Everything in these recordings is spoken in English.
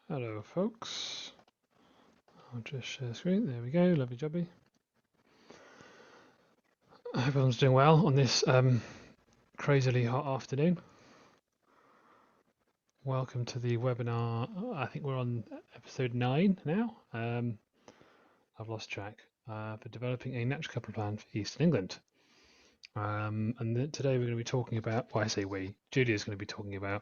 Hello folks, I'll just share the screen, there we go, lovely jobby. I hope everyone's doing well on this crazily hot afternoon. Welcome to the webinar. I think we're on episode 9 now. I've lost track, for developing a natural capital plan for Eastern England. Today we're going to be talking about, well I say we, Julia's going to be talking about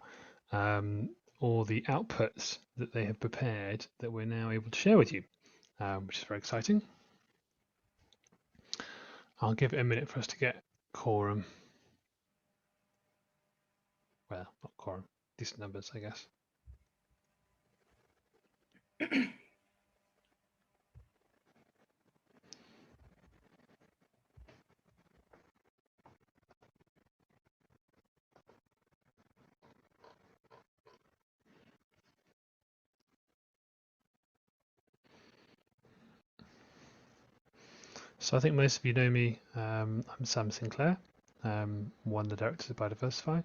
all the outputs that they have prepared that we're now able to share with you, which is very exciting. I'll give it a minute for us to get quorum. Well, not quorum, decent numbers, I guess. So I think most of you know me. I'm Sam Sinclair, one of the directors of Biodiversify,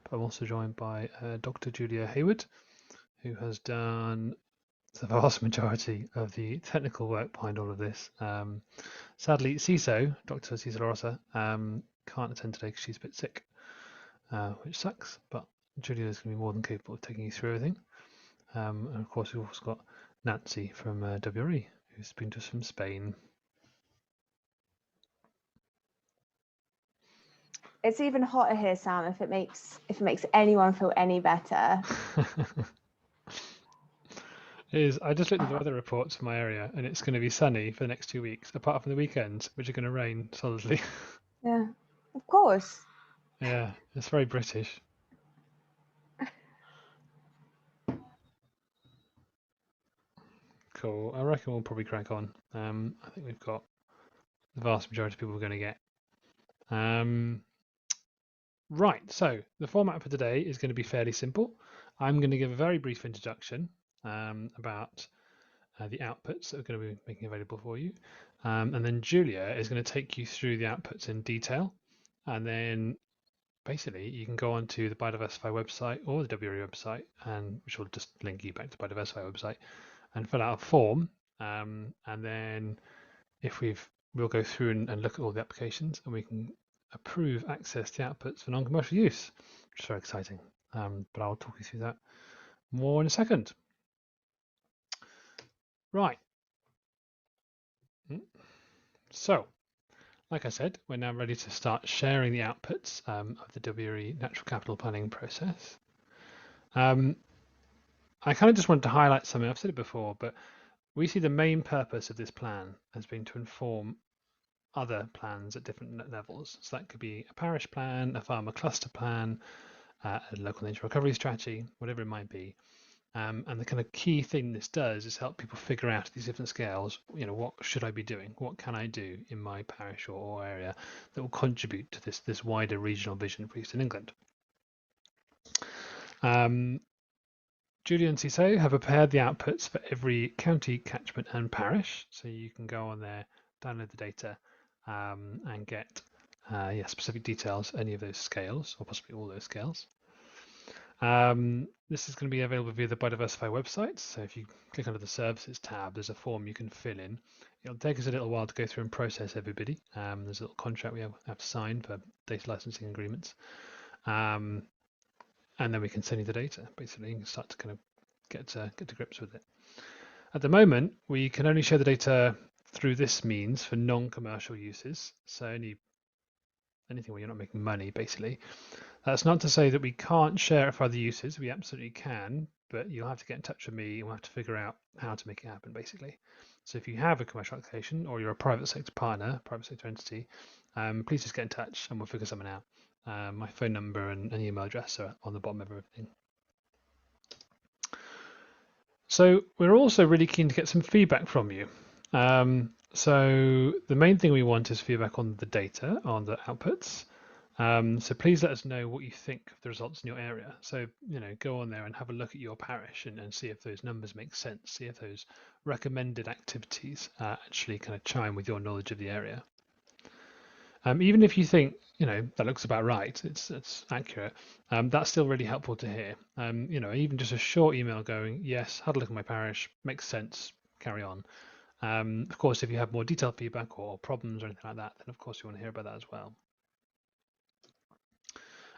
but I'm also joined by Dr. Julia Hayward, who has done the vast majority of the technical work behind all of this. Sadly, CISO, Dr. Cisa Larosa, can't attend today because she's a bit sick, which sucks, but Julia is going to be more than capable of taking you through everything. And of course, we've also got Nancy from WRE, who's been to us from Spain. It's even hotter here, Sam, if it makes anyone feel any better. I just looked at the weather reports for my area, and it's going to be sunny for the next 2 weeks, apart from the weekends, which are going to rain solidly. Yeah, of course. Yeah, it's very British. Cool. I reckon we'll probably crack on. I think we've got the vast majority of people we're going to get. Right, so the format for today is going to be fairly simple. I'm going to give a very brief introduction about the outputs that we're going to be making available for you. And then Julia is going to take you through the outputs in detail. And then basically you can go onto the Biodiversify website or the WRE website, and which will just link you back to the Biodiversify website, and fill out a form. And then we'll go through and look at all the applications, and we can approve access to outputs for non-commercial use, which is very exciting. But I'll talk you through that more in a second. Right. So, like I said, we're now ready to start sharing the outputs of the WRE natural capital planning process. I kind of just wanted to highlight something. I've said it before, but we see the main purpose of this plan as being to inform other plans at different levels. So that could be a parish plan, a farmer cluster plan, a local nature recovery strategy, whatever it might be. And the kind of key thing this does is help people figure out at these different scales, what should I be doing? What can I do in my parish or area that will contribute to this wider regional vision for Eastern England? Julia and CISO have prepared the outputs for every county, catchment and parish. So you can go on there, download the data, and get specific details, any of those scales, or possibly all those scales. This is going to be available via the Biodiversify website. So if you click under the Services tab, there's a form you can fill in. It'll take us a little while to go through and process everybody. There's a little contract we have to sign for data licensing agreements. And then we can send you the data. Basically, you can start to kind of get to grips with it. At the moment, we can only share the data through this means for non-commercial uses. So anything where you're not making money, basically. That's not to say that we can't share it for other uses. We absolutely can, but you'll have to get in touch with me and we'll have to figure out how to make it happen, basically. So if you have a commercial application or you're a private sector partner, private sector entity, please just get in touch and we'll figure something out. My phone number and email address are on the bottom of everything. So we're also really keen to get some feedback from you. So the main thing we want is feedback on the data, on the outputs. So please let us know what you think of the results in your area. So, go on there and have a look at your parish and see if those numbers make sense, see if those recommended activities actually kind of chime with your knowledge of the area. Even if you think, that looks about right, it's accurate, that's still really helpful to hear. Even just a short email going, yes, had a look at my parish, makes sense, carry on. Of course, if you have more detailed feedback or problems or anything like that, then of course you want to hear about that as well.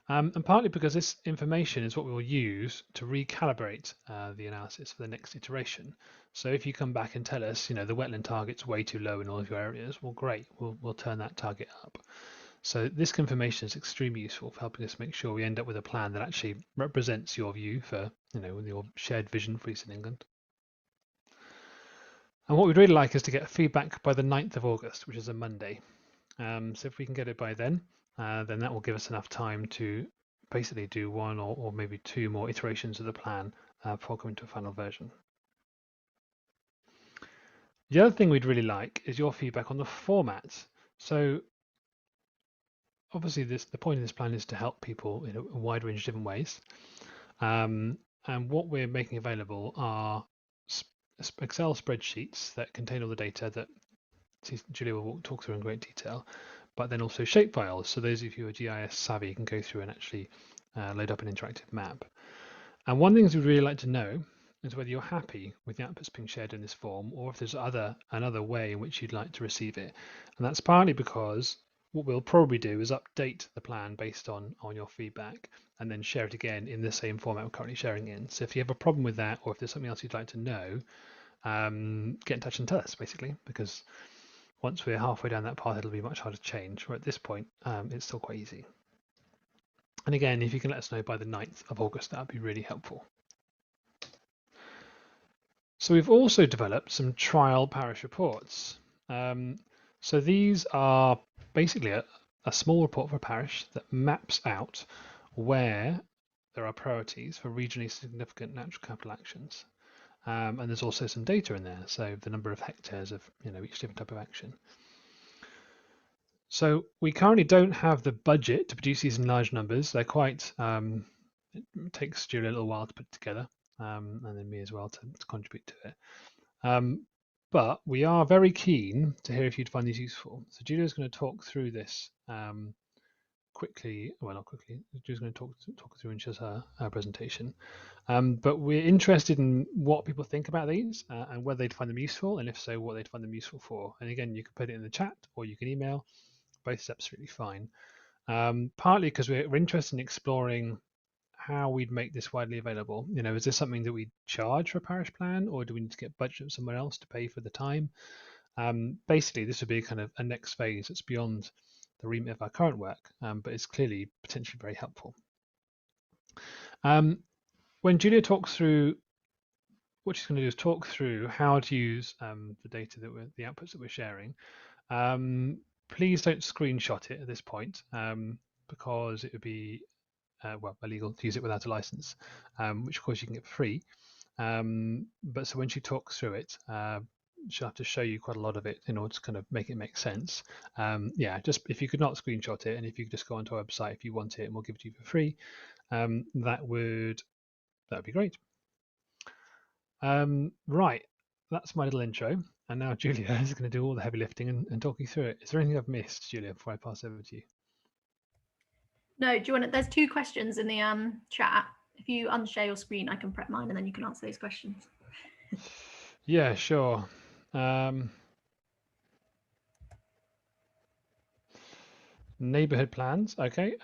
And partly because this information is what we will use to recalibrate the analysis for the next iteration. So if you come back and tell us, the wetland target's way too low in all of your areas, well, great, we'll turn that target up. So this information is extremely useful for helping us make sure we end up with a plan that actually represents your view for, your shared vision for Eastern England. And what we'd really like is to get feedback by the 9th of August, which is a Monday. So if we can get it by then that will give us enough time to basically do one or maybe two more iterations of the plan before coming to a final version. The other thing we'd really like is your feedback on the format. So obviously the point of this plan is to help people in a wide range of different ways. And what we're making available are Excel spreadsheets that contain all the data that Julia will talk through in great detail, but then also shapefiles. So those of you who are GIS savvy can go through and actually load up an interactive map. And one thing we'd really like to know is whether you're happy with the outputs being shared in this form, or if there's another way in which you'd like to receive it. And that's partly because what we'll probably do is update the plan based on your feedback and then share it again in the same format we're currently sharing in. So if you have a problem with that, or if there's something else you'd like to know, get in touch and tell us, basically, because once we're halfway down that path, it'll be much harder to change. Where at this point, it's still quite easy. And again, if you can let us know by the 9th of August, that would be really helpful. So we've also developed some trial parish reports. So these are basically a small report for a parish that maps out where there are priorities for regionally significant natural capital actions. And there's also some data in there, so the number of hectares of each different type of action. So we currently don't have the budget to produce these in large numbers. They're quite, it takes Julia a little while to put together, and then me as well to contribute to it. But we are very keen to hear if you'd find these useful. So Julia's going to talk through this quickly. Well, not quickly. Julia's going to talk through and show her presentation. But we're interested in what people think about these and whether they'd find them useful, and if so, what they'd find them useful for. And again, you can put it in the chat or you can email. Both is absolutely fine. Partly because we're interested in exploring how we'd make this widely available. Is this something that we charge for a parish plan, or do we need to get budget from somewhere else to pay for the time? Basically, this would be kind of a next phase that's beyond the remit of our current work, but it's clearly potentially very helpful. When Julia talks through, what she's going to do is talk through how to use the data the outputs that we're sharing. Please don't screenshot it at this point because it would be illegal to use it without a license, which of course you can get for free. But so when she talks through it, she'll have to show you quite a lot of it in order to kind of make it make sense. Just if you could not screenshot it, and if you could just go onto our website if you want it, and we'll give it to you for free, that would be great. Right, that's my little intro. And now Julia is going to do all the heavy lifting and talk you through it. Is there anything I've missed, Julia, before I pass over to you? No, do you want to, there's 2 questions in the chat. If you unshare your screen, I can prep mine and then you can answer those questions. Yeah, sure. Neighborhood plans. Okay.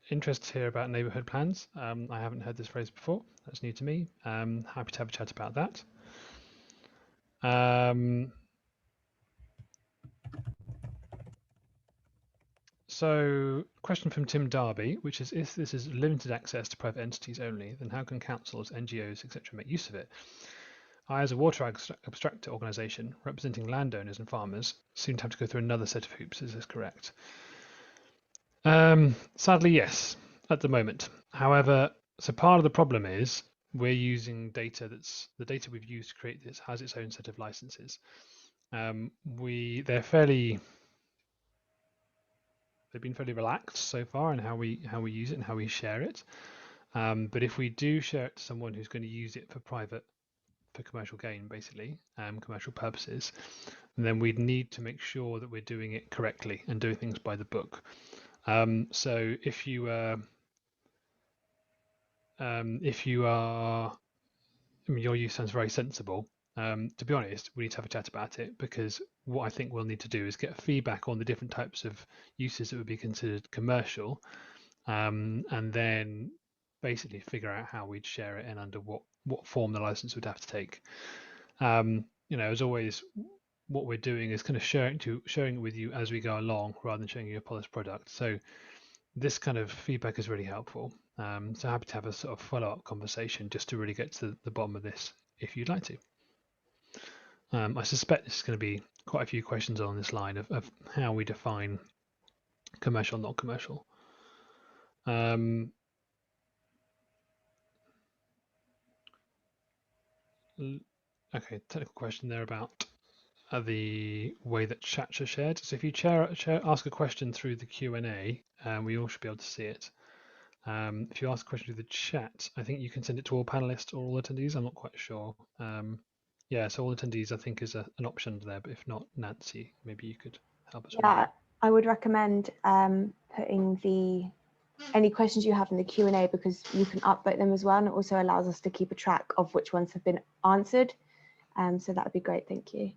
Interested to hear about neighborhood plans. I haven't heard this phrase before. That's new to me. Happy to have a chat about that. So, question from Tim Darby, which is, if this is limited access to private entities only, then how can councils, NGOs, etc. make use of it? I, as a water abstractor organisation representing landowners and farmers, seem to have to go through another set of hoops. Is this correct? Sadly, yes, at the moment. Fair, so part of the problem is we're using data the data we've used to create this has its own set of licenses. They've been fairly relaxed so far in how we use it and how we share it. But if we do share it to someone who's going to use it for private for commercial gain, basically, commercial purposes, and then we'd need to make sure that we're doing it correctly and doing things by the book. So if you are, I mean, your use sounds very sensible. To be honest, we need to have a chat about it, because what I think we'll need to do is get feedback on the different types of uses that would be considered commercial, and then basically figure out how we'd share it and under what form the license would have to take. As always, what we're doing is kind of sharing it with you as we go along, rather than showing you a polished product. So this kind of feedback is really helpful. So happy to have a sort of follow-up conversation just to really get to the bottom of this, if you'd like to. I suspect there's going to be quite a few questions on this line of how we define commercial, not commercial. Okay, technical question there about the way that chats are shared. So if you ask a question through the Q&A, we all should be able to see it. If you ask a question through the chat, I think you can send it to all panelists or all attendees. I'm not quite sure. Yeah, so all attendees, I think, is an option there. But if not, Nancy, maybe you could help us with that. I would recommend putting any questions you have in the Q&A, because you can upvote them as well, and it also allows us to keep a track of which ones have been answered. So that would be great. Thank you.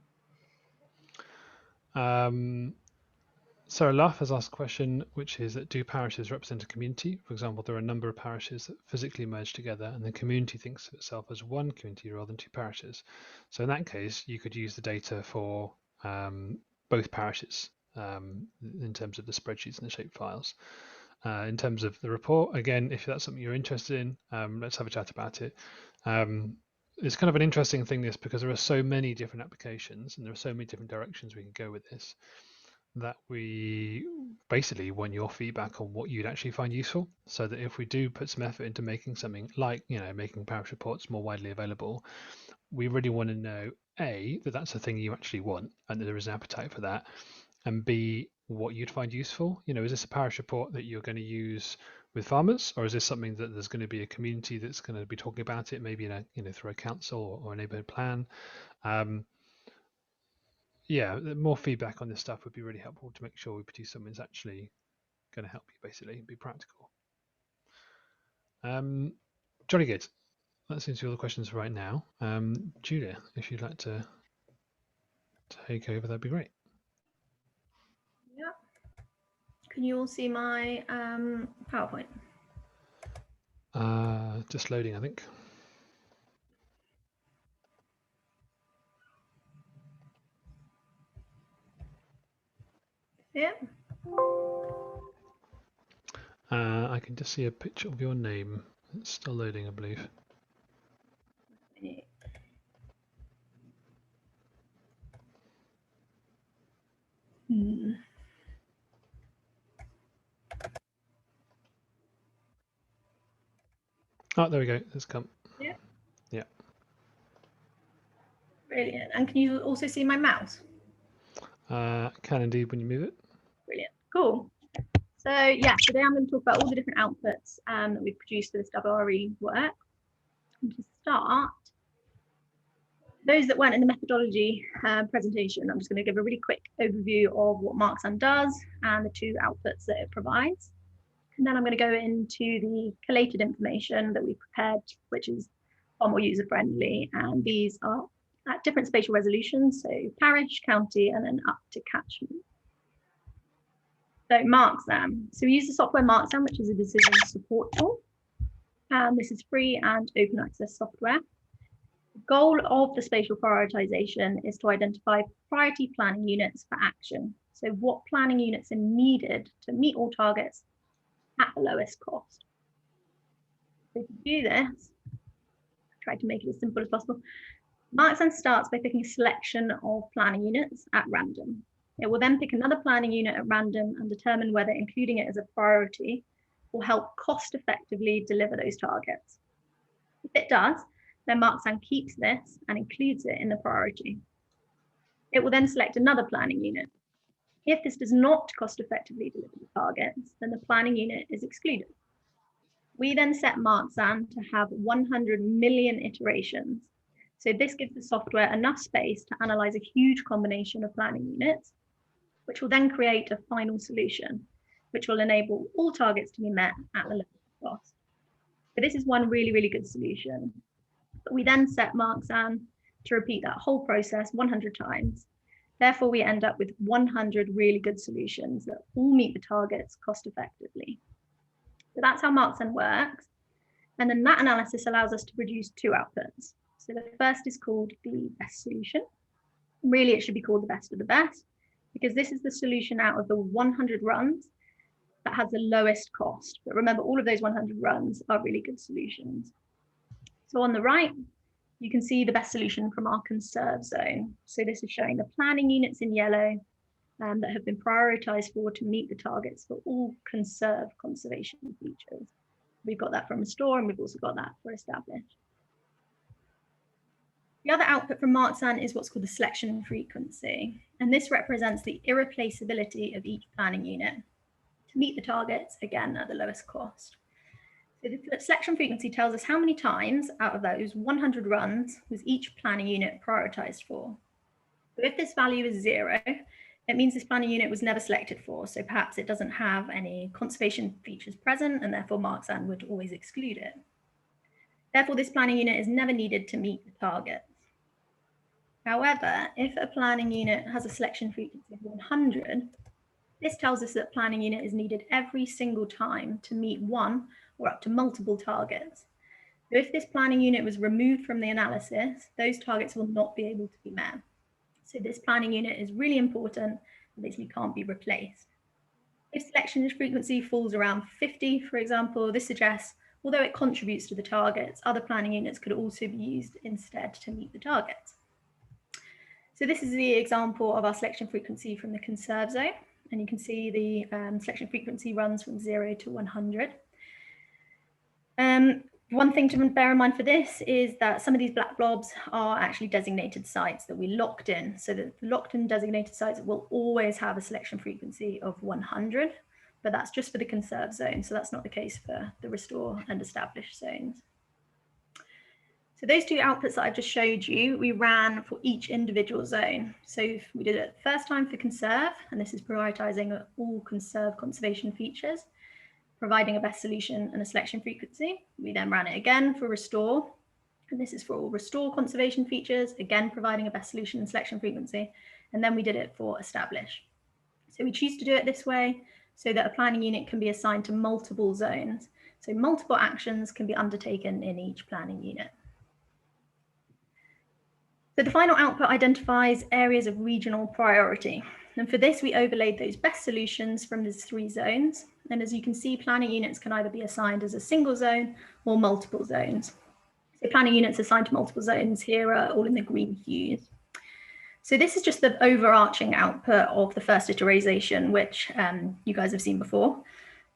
Sarah Luff has asked a question, which is that do parishes represent a community? For example, there are a number of parishes that physically merge together, and the community thinks of itself as one community rather than two parishes. So in that case, you could use the data for both parishes in terms of the spreadsheets and the shape files. In terms of the report, again, if that's something you're interested in, let's have a chat about it. It's kind of an interesting thing, this, because there are so many different applications and there are so many different directions we can go with this, that we basically want your feedback on what you'd actually find useful, so that if we do put some effort into making something like, making parish reports more widely available, we really want to know, A, that that's a thing you actually want and that there is an appetite for that, and B, what you'd find useful. Is this a parish report that you're going to use with farmers, or is this something that there's going to be a community that's going to be talking about it, maybe through a council or a neighborhood plan? Yeah, more feedback on this stuff would be really helpful to make sure we produce something that's actually going to help you, basically, and be practical. Jolly good. That seems to be all the questions right now. Julia, if you'd like to take over, that'd be great. Yeah. Can you all see my PowerPoint? Just loading, I think. Yeah. I can just see a picture of your name. It's still loading, I believe. Oh, there we go. It's come. Yeah. Yeah. Brilliant. And can you also see my mouse? Can indeed when you move it. Brilliant. Cool. So yeah, today I'm going to talk about all the different outputs that we've produced for this WRE work. And to start, those that weren't in the methodology presentation, I'm just going to give a really quick overview of what MarkSun does and the two outputs that it provides. And then I'm going to go into the collated information that we prepared, which is far more user-friendly. And these are at different spatial resolutions, so parish, county, and then up to catchment. So MarkSun. So we use the software MarkSun, which is a decision support tool. This is free and open access software. The goal of the spatial prioritization is to identify priority planning units for action. So what planning units are needed to meet all targets at the lowest cost. So to do this, I tried to make it as simple as possible. MarkSun starts by picking a selection of planning units at random. It will then pick another planning unit at random and determine whether including it as a priority will help cost effectively deliver those targets. If it does, then MarkSun keeps this and includes it in the priority. It will then select another planning unit. If this does not cost effectively deliver the targets, then the planning unit is excluded. We then set MarkSun to have 100 million iterations So this gives the software enough space to analyze a huge combination of planning units, which will then create a final solution, which will enable all targets to be met at the lowest cost. So this is one really, really good solution. But we then set marks on to repeat that whole process 100 times. Therefore, we end up with 100 really good solutions that all meet the targets cost effectively. So that's how Marks-N works. And then that analysis allows us to produce two outputs. So the first is called the best solution. Really, it should be called the best of the best, because this is the solution out of the 100 runs that has the lowest cost. But remember, all of those 100 runs are really good solutions. So on the right, you can see the best solution from our conserve zone. So this is showing the planning units in yellow that have been prioritized for to meet the targets for all conserve conservation features. We've got that from restore, and we've also got that for establish. The other output from Marks-N is what's called the selection frequency. And this represents the irreplaceability of each planning unit to meet the targets, again, at the lowest cost. So the selection frequency tells us how many times out of those 100 runs was each planning unit prioritized for. So if this value is 0, it means this planning unit was never selected for. So perhaps it doesn't have any conservation features present, and therefore Marks-N would always exclude it. Therefore, this planning unit is never needed to meet the targets. However, if a planning unit has a selection frequency of 100, this tells us that planning unit is needed every single time to meet one or up to multiple targets. So if this planning unit was removed from the analysis, those targets will not be able to be met. So this planning unit is really important and basically can't be replaced. If selection frequency falls around 50, for example, this suggests, although it contributes to the targets, other planning units could also be used instead to meet the targets. So this is the example of our selection frequency from the conserve zone. And you can see the selection frequency runs from 0 to 100. One thing to bear in mind for this is that some of these black blobs are actually designated sites that we locked in. So that the locked in designated sites will always have a selection frequency of 100, but that's just for the conserve zone. So that's not the case for the restore and establish zones. So those two outputs that I've just showed you, we ran for each individual zone. So we did it first time for conserve, and this is prioritizing all conserve conservation features, providing a best solution and a selection frequency. We then ran it again for restore, and this is for all restore conservation features, again providing a best solution and selection frequency, and then we did it for establish. So we choose to do it this way so that a planning unit can be assigned to multiple zones. So multiple actions can be undertaken in each planning unit. So the final output identifies areas of regional priority. And for this, we overlaid those best solutions from these 3 zones. And as you can see, planning units can either be assigned as a single zone or multiple zones. So planning units assigned to multiple zones here are all in the green hues. So this is just the overarching output of the first iteration, which you guys have seen before.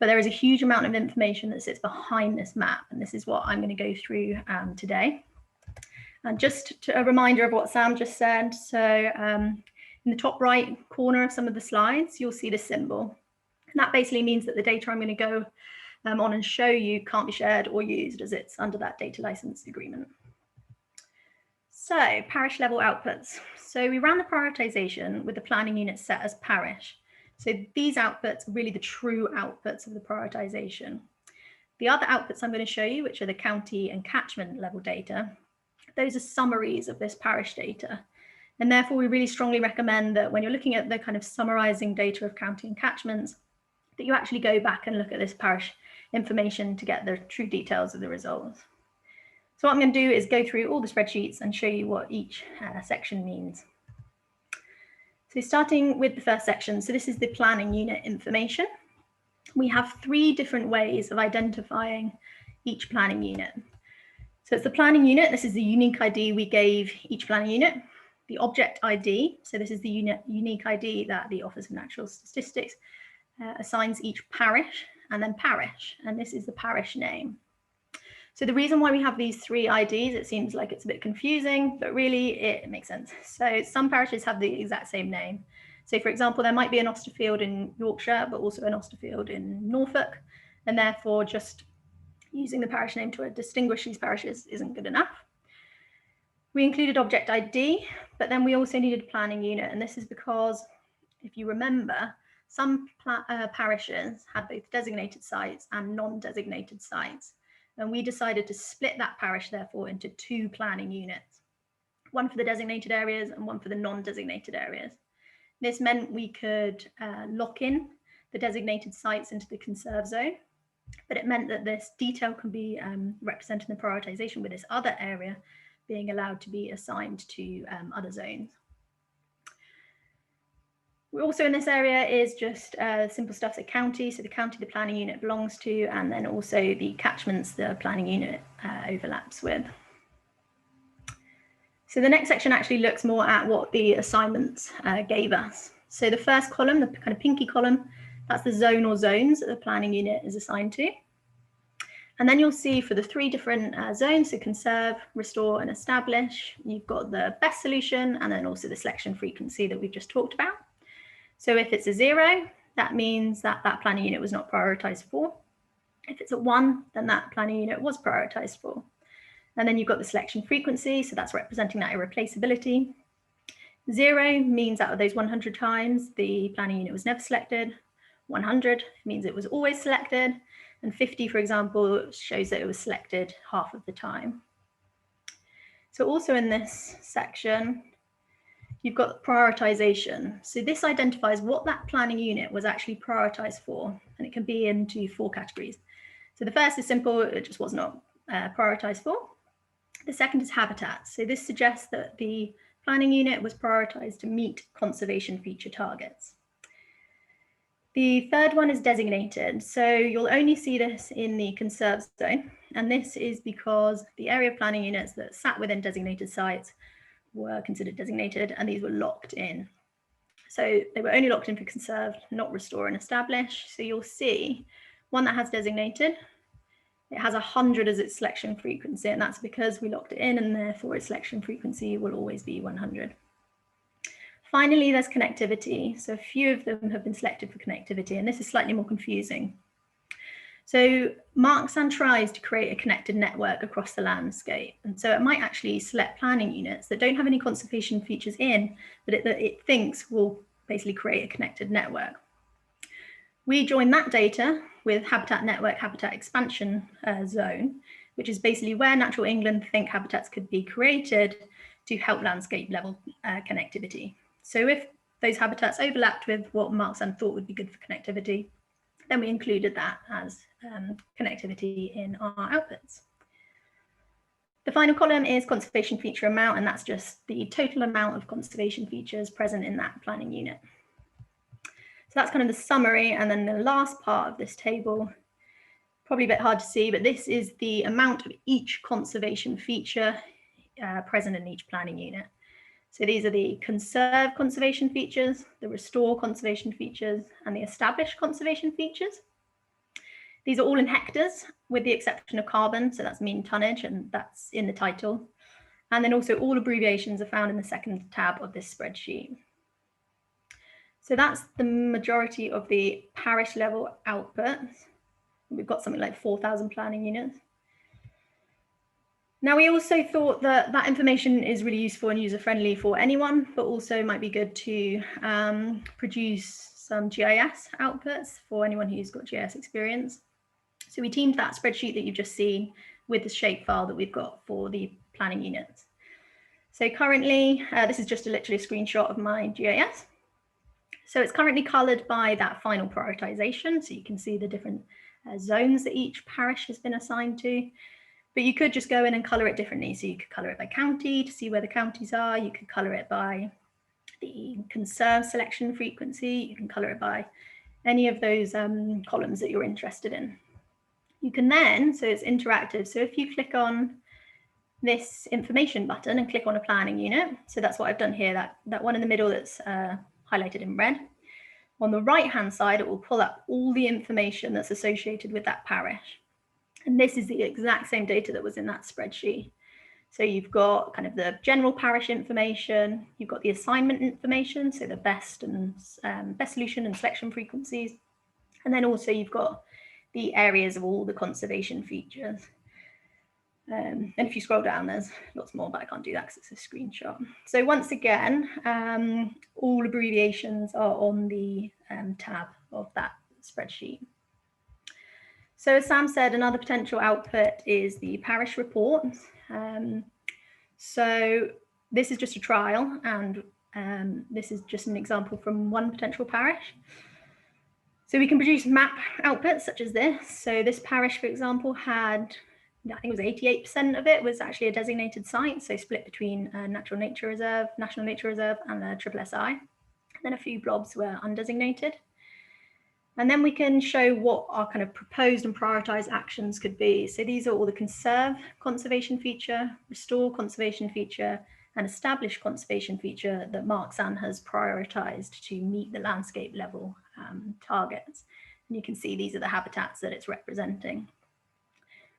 But there is a huge amount of information that sits behind this map. And this is what I'm going to go through today. And just a reminder of what Sam just said. So in the top right corner of some of the slides, you'll see the symbol. And that basically means that the data I'm going to go on and show you can't be shared or used as it's under that data license agreement. So parish level outputs. So we ran the prioritization with the planning unit set as parish. So these outputs are really the true outputs of the prioritization. The other outputs I'm going to show you, which are the county and catchment level data, those are summaries of this parish data. And therefore, we really strongly recommend that when you're looking at the kind of summarizing data of county and catchments, that you actually go back and look at this parish information to get the true details of the results. So what I'm going to do is go through all the spreadsheets and show you what each section means. So starting with the first section, so this is the planning unit information. We have 3 different ways of identifying each planning unit. So it's the planning unit. This is the unique ID we gave each planning unit. The object ID. So this is the unique ID that the Office of Natural Statistics assigns each parish, and then parish. And this is the parish name. So the reason why we have these 3 IDs, it seems like it's a bit confusing, but really it makes sense. So some parishes have the exact same name. So for example, there might be an Austerfield in Yorkshire, but also an Austerfield in Norfolk, and therefore just using the parish name to distinguish these parishes isn't good enough. We included object ID, but then we also needed a planning unit. And this is because, if you remember, some parishes had both designated sites and non-designated sites. And we decided to split that parish, therefore, into 2 planning units, one for the designated areas and one for the non-designated areas. This meant we could lock in the designated sites into the conserve zone, but it meant that this detail can be represented in the prioritization with this other area being allowed to be assigned to other zones. We also in this area is just simple stuff, so county, so the county the planning unit belongs to, and then also the catchments the planning unit overlaps with. So the next section actually looks more at what the assignments gave us. So the first column, the kind of pinky column, that's the zone or zones that the planning unit is assigned to. And then you'll see for the 3 different zones, so conserve, restore, and establish, you've got the best solution and then also the selection frequency that we've just talked about. So if it's a 0, that means that that planning unit was not prioritized for. If it's a 1, then that planning unit was prioritized for. And then you've got the selection frequency, so that's representing that irreplaceability. 0 means out of those 100 times, the planning unit was never selected. 100 means it was always selected. And 50, for example, shows that it was selected half of the time. So also in this section, you've got prioritization. So this identifies what that planning unit was actually prioritized for, and it can be into 4 categories. So the first is simple, it just was not prioritized for. The second is habitat. So this suggests that the planning unit was prioritized to meet conservation feature targets. The third one is designated. So you'll only see this in the conserve zone. And this is because the area of planning units that sat within designated sites were considered designated, and these were locked in. So they were only locked in for conserve, not restore and establish. So you'll see one that has designated, it has 100 as its selection frequency, and that's because we locked it in, and therefore its selection frequency will always be 100. Finally, there's connectivity. So a few of them have been selected for connectivity, and this is slightly more confusing. So Marksan tries to create a connected network across the landscape. And so it might actually select planning units that don't have any conservation features in, but that it thinks will basically create a connected network. We join that data with Habitat Network Habitat Expansion Zone, which is basically where Natural England think habitats could be created to help landscape level connectivity. So if those habitats overlapped with what Marksan thought would be good for connectivity, then we included that as connectivity in our outputs. The final column is conservation feature amount, and that's just the total amount of conservation features present in that planning unit. So that's kind of the summary, and then the last part of this table, probably a bit hard to see, but this is the amount of each conservation feature present in each planning unit. So these are the conserve conservation features, the restore conservation features, and the establish conservation features. These are all in hectares, with the exception of carbon, so that's mean tonnage, and that's in the title. And then also all abbreviations are found in the second tab of this spreadsheet. So that's the majority of the parish level outputs. We've got something like 4,000 planning units. Now, we also thought that that information is really useful and user-friendly for anyone, but also might be good to produce some GIS outputs for anyone who's got GIS experience. So we teamed that spreadsheet that you've just seen with the shapefile that we've got for the planning units. So currently, this is just literally a screenshot of my GIS. So it's currently coloured by that final prioritization. So you can see the different zones that each parish has been assigned to. But you could just go in and colour it differently. So you could colour it by county to see where the counties are. You could colour it by the conserve selection frequency. You can colour it by any of those columns that you're interested in. You can then, so it's interactive. So if you click on this information button and click on a planning unit, so that's what I've done here, that one in the middle that's highlighted in red. On the right-hand side, it will pull up all the information that's associated with that parish. And this is the exact same data that was in that spreadsheet. So you've got kind of the general parish information, you've got the assignment information, so the best and best solution and selection frequencies. And then also you've got the areas of all the conservation features. And if you scroll down, there's lots more, but I can't do that because it's a screenshot. So once again, all abbreviations are on the tab of that spreadsheet. So as Sam said, another potential output is the parish report. So this is just a trial, and this is just an example from one potential parish. So we can produce map outputs such as this. So this parish, for example, had, I think it was 88% of it was actually a designated site, so split between a National Nature Reserve, and a SSSI. And then a few blobs were undesignated. And then we can show what our kind of proposed and prioritized actions could be. So these are all the conserve conservation feature, restore conservation feature, and establish conservation feature that Mark San has prioritized to meet the landscape level targets. And you can see these are the habitats that it's representing.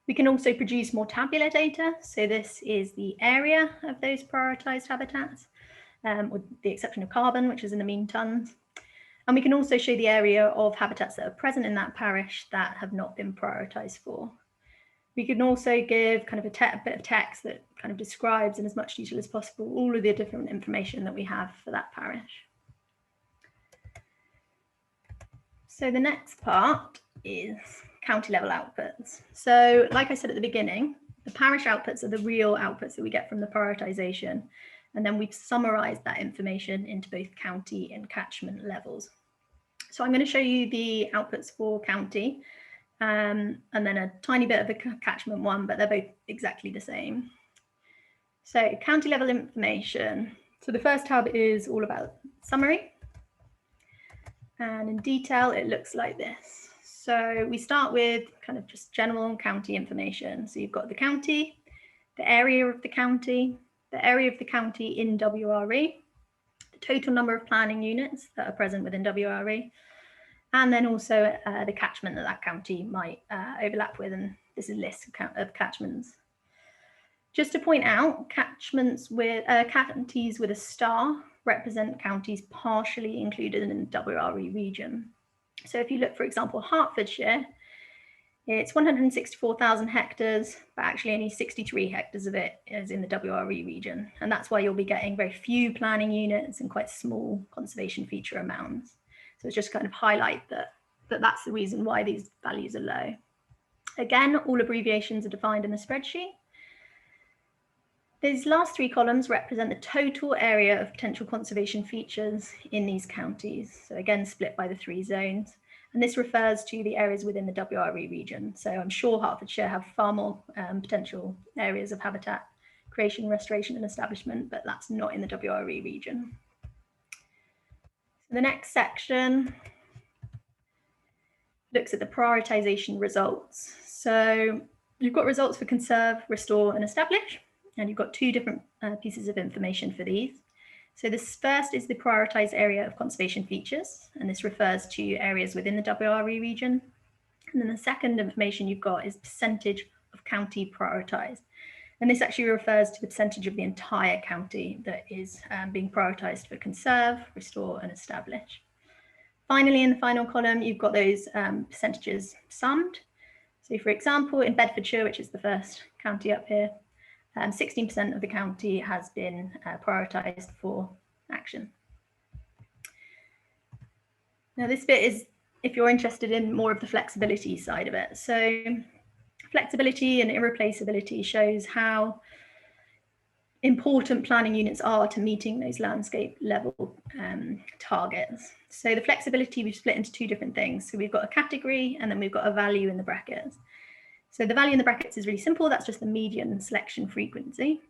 We can also produce more tabular data. So this is the area of those prioritized habitats, with the exception of carbon, which is in the mean tons. And we can also show the area of habitats that are present in that parish that have not been prioritized for. We can also give kind of a bit of text that kind of describes in as much detail as possible all of the different information that we have for that parish. So the next part is county level outputs. So like I said at the beginning, the parish outputs are the real outputs that we get from the prioritization. And then we've summarized that information into both county and catchment levels. So I'm going to show you the outputs for county and then a tiny bit of a catchment one, but they're both exactly the same. So county level information. So the first tab is all about summary. And in detail, it looks like this. So we start with kind of just general county information. So you've got the county, the area of the county in WRE, the total number of planning units that are present within WRE, and then also the catchment that county might overlap with. And this is a list of catchments. Just to point out, catchments with counties with a star represent counties partially included in the WRE region. So if you look, for example, Hertfordshire, it's 164,000 hectares, but actually only 63 hectares of it is in the WRE region. And that's why you'll be getting very few planning units and quite small conservation feature amounts. So it's just kind of highlight that's the reason why these values are low. Again, all abbreviations are defined in the spreadsheet. These last three columns represent the total area of potential conservation features in these counties. So again, split by the three zones. And this refers to the areas within the WRE region. So I'm sure Hertfordshire have far more potential areas of habitat creation, restoration, and establishment, but that's not in the WRE region. So the next section looks at the prioritization results. So you've got results for conserve, restore, and establish. And you've got two different pieces of information for these. So this first is the prioritized area of conservation features, and this refers to areas within the WRE region. And then the second information you've got is percentage of county prioritized. And this actually refers to the percentage of the entire county that is being prioritized for conserve, restore, and establish. Finally, in the final column, you've got those percentages summed. So for example, in Bedfordshire, which is the first county up here, 16% of the county has been prioritised for action. Now this bit is if you're interested in more of the flexibility side of it. So flexibility and irreplaceability shows how important planning units are to meeting those landscape level targets. So the flexibility we've split into two different things. So we've got a category and then we've got a value in the brackets. So the value in the brackets is really simple. That's just the median selection frequency.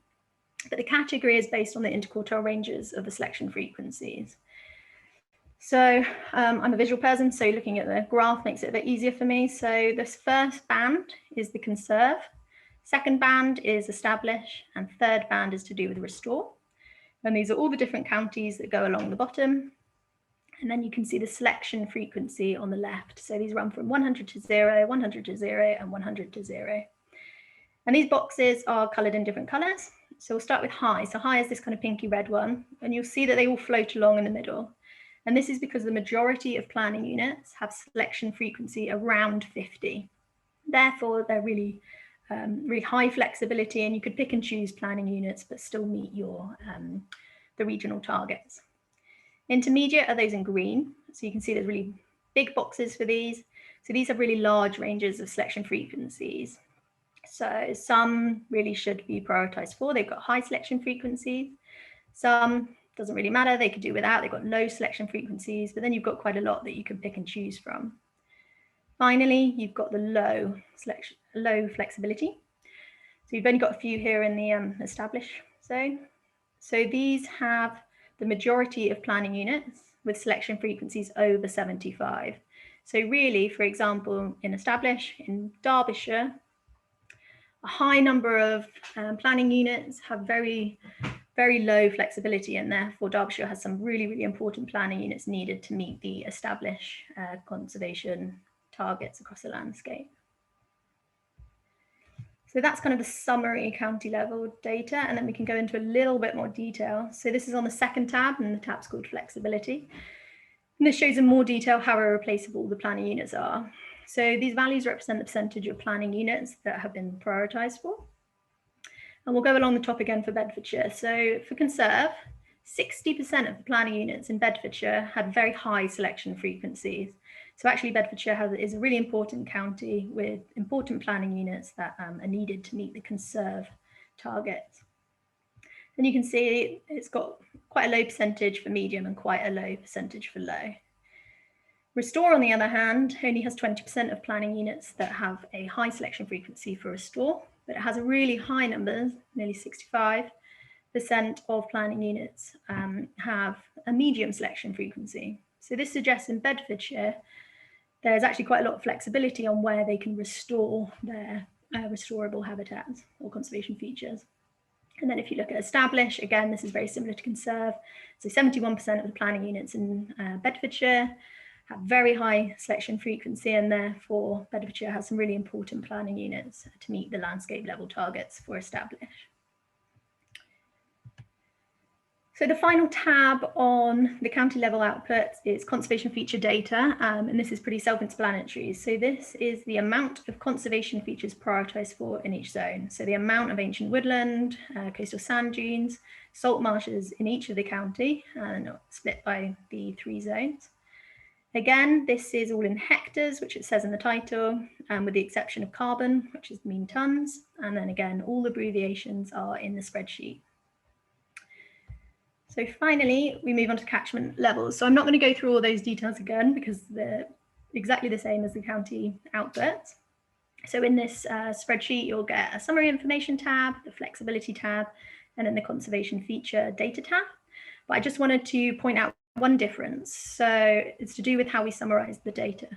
But the category is based on the interquartile ranges of the selection frequencies. So I'm a visual person, so looking at the graph makes it a bit easier for me. So this first band is the conserve, second band is establish, and third band is to do with restore. And these are all the different counties that go along the bottom. And then you can see the selection frequency on the left. So these run from 100 to 0, 100 to 0, and 100 to 0. And these boxes are coloured in different colours. So we'll start with high. So high is this kind of pinky red one. And you'll see that they all float along in the middle. And this is because the majority of planning units have selection frequency around 50. Therefore, they're really really high flexibility, and you could pick and choose planning units but still meet your the regional targets. Intermediate are those in green. So you can see there's really big boxes for these. So these have really large ranges of selection frequencies. So some really should be prioritized for. They've got high selection frequencies. Some doesn't really matter. They could do without. They've got low selection frequencies, but then you've got quite a lot that you can pick and choose from. Finally, you've got the low flexibility. So you've only got a few here in the establish zone. So these have the majority of planning units with selection frequencies over 75. So really, for example, in establish, in Derbyshire, a high number of planning units have very, very low flexibility, and therefore Derbyshire has some really, really important planning units needed to meet the establish conservation targets across the landscape. So that's kind of the summary county level data, and then we can go into a little bit more detail. So this is on the second tab, and the tab's called flexibility. And this shows in more detail how irreplaceable the planning units are. So these values represent the percentage of planning units that have been prioritised for. And we'll go along the top again for Bedfordshire. So for conserve, 60% of the planning units in Bedfordshire had very high selection frequencies. So actually Bedfordshire is a really important county with important planning units that are needed to meet the conserve targets. And you can see it's got quite a low percentage for medium and quite a low percentage for low. Restore, on the other hand, only has 20% of planning units that have a high selection frequency for restore, but it has a really high number, nearly 65% of planning units have a medium selection frequency. So this suggests in Bedfordshire, there's actually quite a lot of flexibility on where they can restore their restorable habitats or conservation features. And then if you look at establish, again, this is very similar to conserve. So 71% of the planning units in Bedfordshire have very high selection frequency, and therefore Bedfordshire has some really important planning units to meet the landscape level targets for establish. So the final tab on the county level outputs is conservation feature data, and this is pretty self-explanatory. So this is the amount of conservation features prioritised for in each zone. So the amount of ancient woodland, coastal sand dunes, salt marshes in each of the county, and split by the 3 zones. Again, this is all in hectares, which it says in the title, with the exception of carbon, which is mean tonnes. And then again, all abbreviations are in the spreadsheet. So finally, we move on to catchment levels. So I'm not going to go through all those details again because they're exactly the same as the county outputs. So in this spreadsheet, you'll get a summary information tab, the flexibility tab, and then the conservation feature data tab. But I just wanted to point out one difference. So it's to do with how we summarize the data.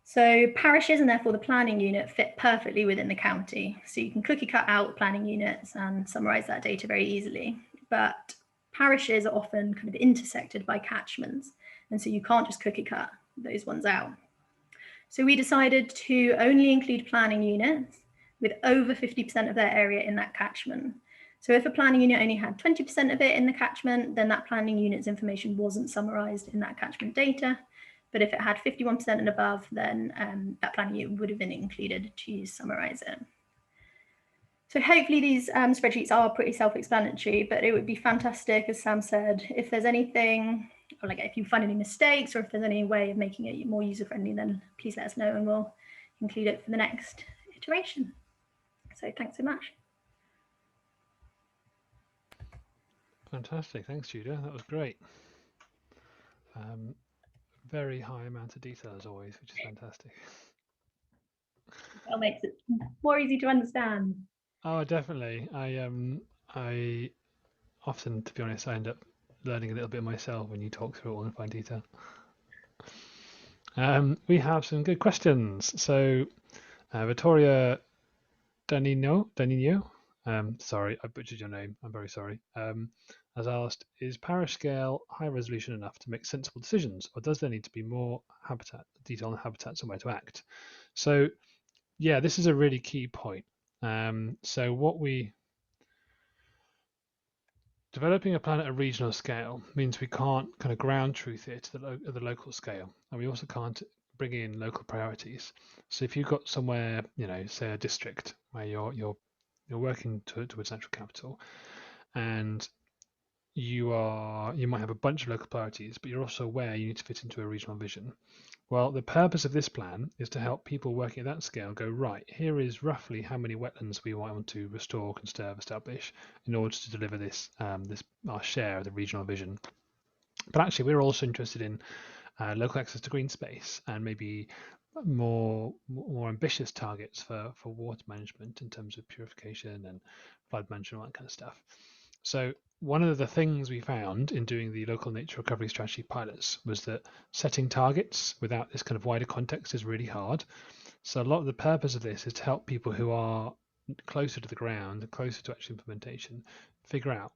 So parishes, and therefore the planning unit, fit perfectly within the county. So you can cookie cut out planning units and summarize that data very easily. But parishes are often kind of intersected by catchments, and so you can't just cookie cut those ones out. So we decided to only include planning units with over 50% of their area in that catchment. So if a planning unit only had 20% of it in the catchment, then that planning unit's information wasn't summarized in that catchment data. But if it had 51% and above, then that planning unit would have been included to summarize it. So hopefully these spreadsheets are pretty self-explanatory, but it would be fantastic, as Sam said, if there's anything, or like if you find any mistakes, or if there's any way of making it more user-friendly, then please let us know and we'll include it for the next iteration. So thanks so much. Fantastic, thanks Judah, that was great. Very high amount of detail as always, which is fantastic. That makes it more easy to understand. Oh, definitely. I often, to be honest, I end up learning a little bit myself when you talk through it all in fine detail. We have some good questions. So Vittoria Danino, sorry, I butchered your name. I'm very sorry. Has asked, is parish scale high resolution enough to make sensible decisions, or does there need to be more detail on habitats and where to act? So yeah, this is a really key point. So developing a plan at a regional scale means we can't kind of ground truth it at the local scale, and we also can't bring in local priorities. So if you've got somewhere, say a district where you're working towards natural capital, and you might have a bunch of local priorities, but you're also aware you need to fit into a regional vision. Well, the purpose of this plan is to help people working at that scale go, right, here is roughly how many wetlands we want to restore, conserve, establish in order to deliver this, our share of the regional vision. But actually, we're also interested in local access to green space and maybe more ambitious targets for water management in terms of purification and flood management, all that kind of stuff. So one of the things we found in doing the local nature recovery strategy pilots was that setting targets without this kind of wider context is really hard. So a lot of the purpose of this is to help people who are closer to the ground, closer to actual implementation, figure out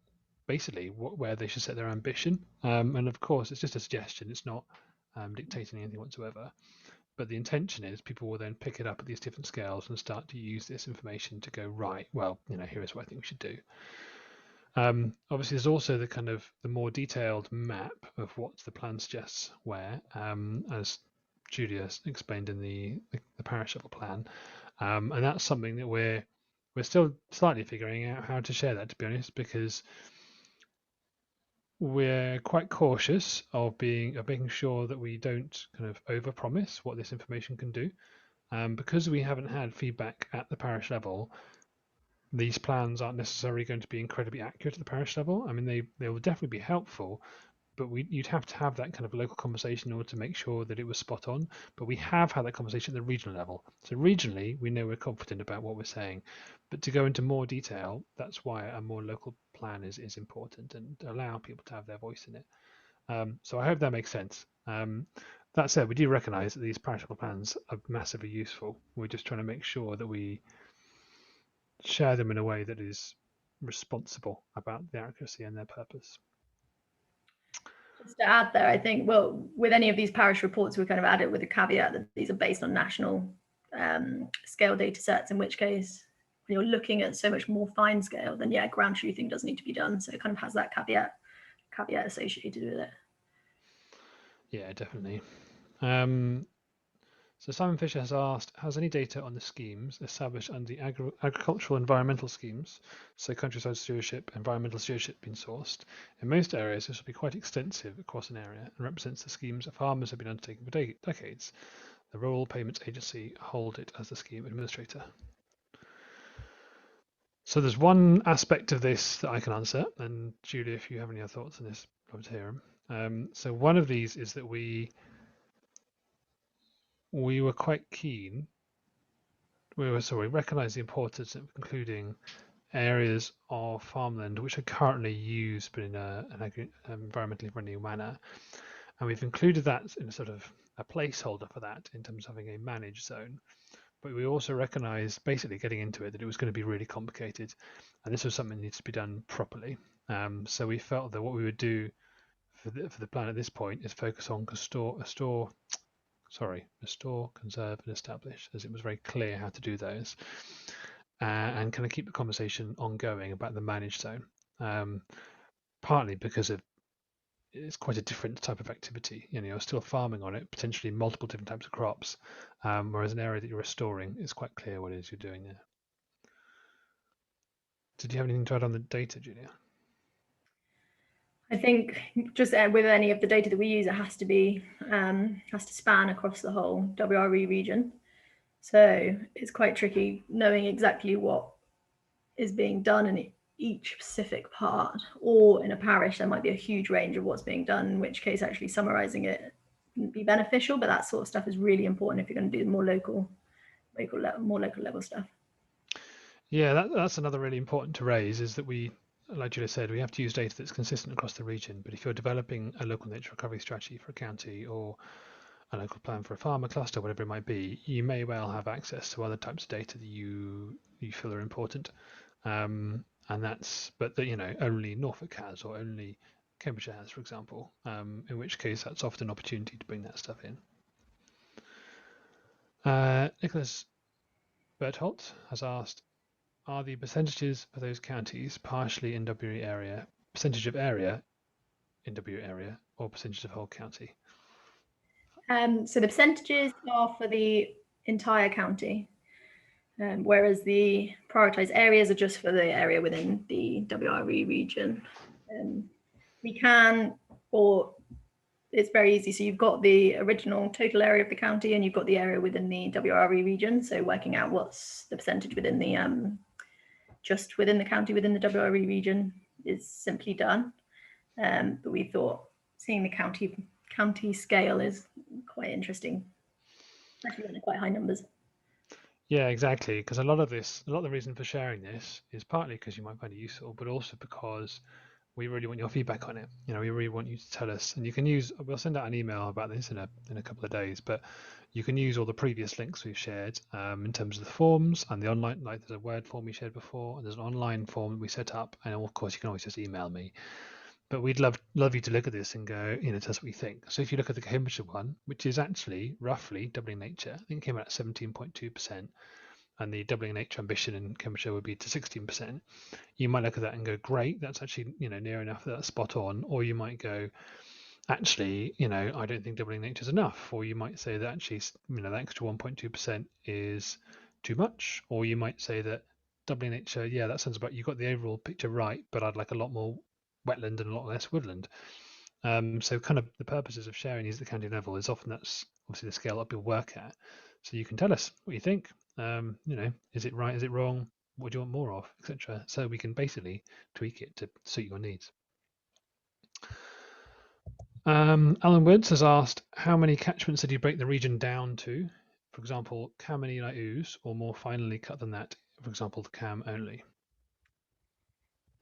basically where they should set their ambition. And of course, it's just a suggestion. It's not dictating anything whatsoever. But the intention is people will then pick it up at these different scales and start to use this information to go, right, well, here is what I think we should do. Obviously, there's also the more detailed map of what the plan suggests where, as Julia explained in the parish level plan, and that's something that we're still slightly figuring out how to share that, to be honest, because we're quite cautious of making sure that we don't kind of overpromise what this information can do, because we haven't had feedback at the parish level. These plans aren't necessarily going to be incredibly accurate at the parish level. I mean, they will definitely be helpful, but you'd have to have that kind of local conversation in order to make sure that it was spot on. But we have had that conversation at the regional level. So regionally, we know we're confident about what we're saying. But to go into more detail, that's why a more local plan is important and allow people to have their voice in it. So I hope that makes sense. That said, we do recognise that these parish level plans are massively useful. We're just trying to make sure that we share them in a way that is responsible about the accuracy and their purpose. Just to add there, I think, well, with any of these parish reports, we kind of add it with a caveat that these are based on national scale data sets, in which case, when you're looking at so much more fine scale, then yeah, ground truthing does need to be done. So it kind of has that caveat associated with it. Yeah, definitely. So Simon Fisher has asked, has any data on the schemes established under the agricultural environmental schemes, so countryside stewardship, environmental stewardship, been sourced? In most areas, this will be quite extensive across an area and represents the schemes that farmers have been undertaking for decades. The Rural Payments Agency hold it as the scheme administrator. So there's one aspect of this that I can answer, and Julia, if you have any other thoughts on this, I'd love to hear them. So one of these is that we were quite keen. We recognise the importance of including areas of farmland which are currently used but in an environmentally friendly manner, and we've included that in a sort of a placeholder for that in terms of having a managed zone. But we also recognised, basically getting into it, that it was going to be really complicated, and this was something that needs to be done properly. So we felt that what we would do for the plan at this point is focus on restore, conserve, and establish, as it was very clear how to do those, and kind of keep the conversation ongoing about the managed zone, partly because it's quite a different type of activity. You're still farming on it, potentially multiple different types of crops, whereas an area that you're restoring, is quite clear what it is you're doing there. Did you have anything to add on the data, Julia? I think just with any of the data that we use, it has to span across the whole WRE region. So it's quite tricky knowing exactly what is being done in each specific part, or in a parish there might be a huge range of what's being done, in which case actually summarizing it wouldn't be beneficial. But that sort of stuff is really important if you're going to do more local level stuff. Yeah, that's another really important to raise, is that we, like Julia said, we have to use data that's consistent across the region. But if you're developing a local nature recovery strategy for a county, or a local plan for a farmer cluster, whatever it might be, you may well have access to other types of data that you feel are important. And that's, but only Norfolk has, or only Cambridgeshire has, for example, in which case that's often an opportunity to bring that stuff in. Nicholas Bertholt has asked, are the percentages for those counties partially in WE area, percentage of area in WE area, or percentage of whole county? So the percentages are for the entire county, whereas the prioritised areas are just for the area within the WRE region. We can, or it's very easy. So you've got the original total area of the county and you've got the area within the WRE region. So working out what's the percentage within the, just within the county, within the WRE region is simply done. But we thought seeing the county scale is quite interesting, especially when they're quite high numbers. Yeah, exactly. Because a lot of the reason for sharing this is partly because you might find it useful, but also because we really want your feedback on it. We really want you to tell us, and you can use. We'll send out an email about this in a couple of days, but you can use all the previous links we've shared in terms of the forms and the online. Like there's a Word form we shared before, and there's an online form that we set up, and of course you can always just email me. But we'd love you to look at this and go, tell us what you think. So if you look at the Cambridgeshire one, which is actually roughly doubling nature, I think it came out at 17.2%, and the doubling nature ambition in Cambridgeshire would be to 16%. You might look at that and go, great, that's actually near enough, that's spot on. Or you might go, actually, I don't think doubling nature is enough. Or you might say that actually, that extra 1.2% is too much. Or you might say that doubling nature, yeah, that sounds about, you got the overall picture right, but I'd like a lot more wetland and a lot less woodland. So kind of the purposes of sharing these at the county level is often that's obviously the scale up you'll work at. So you can tell us what you think. Is it right? Is it wrong? What do you want more of, etc. So we can basically tweak it to suit your needs. Alan Woods has asked, how many catchments did you break the region down to? For example, how many like ooze, or more finely cut than that? For example, the cam only.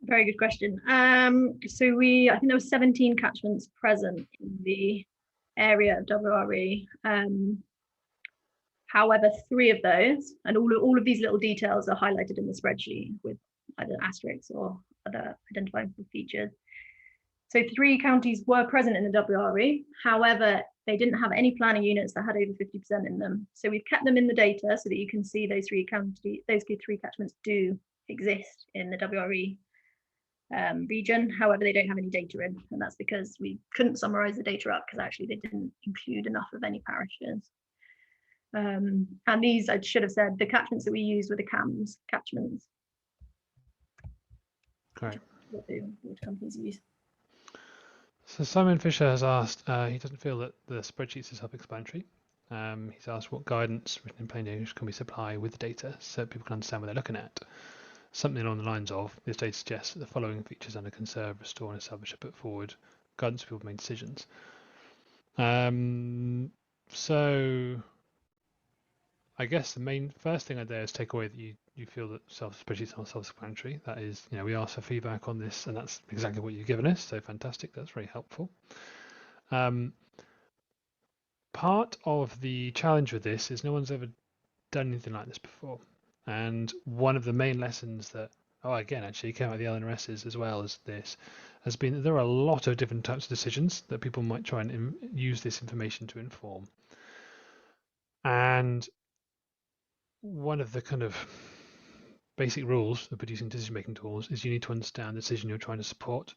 Very good question. So I think there were 17 catchments present in the area of WRE. However, 3 of those, and all of these little details are highlighted in the spreadsheet with either asterisks or other identifiable features. So 3 counties were present in the WRE. However, they didn't have any planning units that had over 50% in them. So we've kept them in the data so that you can see those 3 catchments do exist in the WRE region. However, they don't have any data in, and that's because we couldn't summarize the data up because actually they didn't include enough of any parishes. And these, I should have said, the catchments that we used were the catchments. Great. What the water companies use. So Simon Fisher has asked, he doesn't feel that the spreadsheets are self-explanatory. He's asked what guidance written in plain English can we supply with the data so people can understand what they're looking at. Something along the lines of, this data suggests that the following features under conserve, restore and establish are put forward, guidance for people to make decisions. So I guess the first thing I'd there is take away that you feel that spreadsheets are self-explanatory. That is, we asked for feedback on this, and that's exactly what you've given us. So fantastic, that's very helpful. Part of the challenge with this is no one's ever done anything like this before, and one of the main lessons that actually came out of the LNRSs as well as this has been that there are a lot of different types of decisions that people might try and use this information to inform. And one of the kind of basic rules of producing decision-making tools is you need to understand the decision you're trying to support.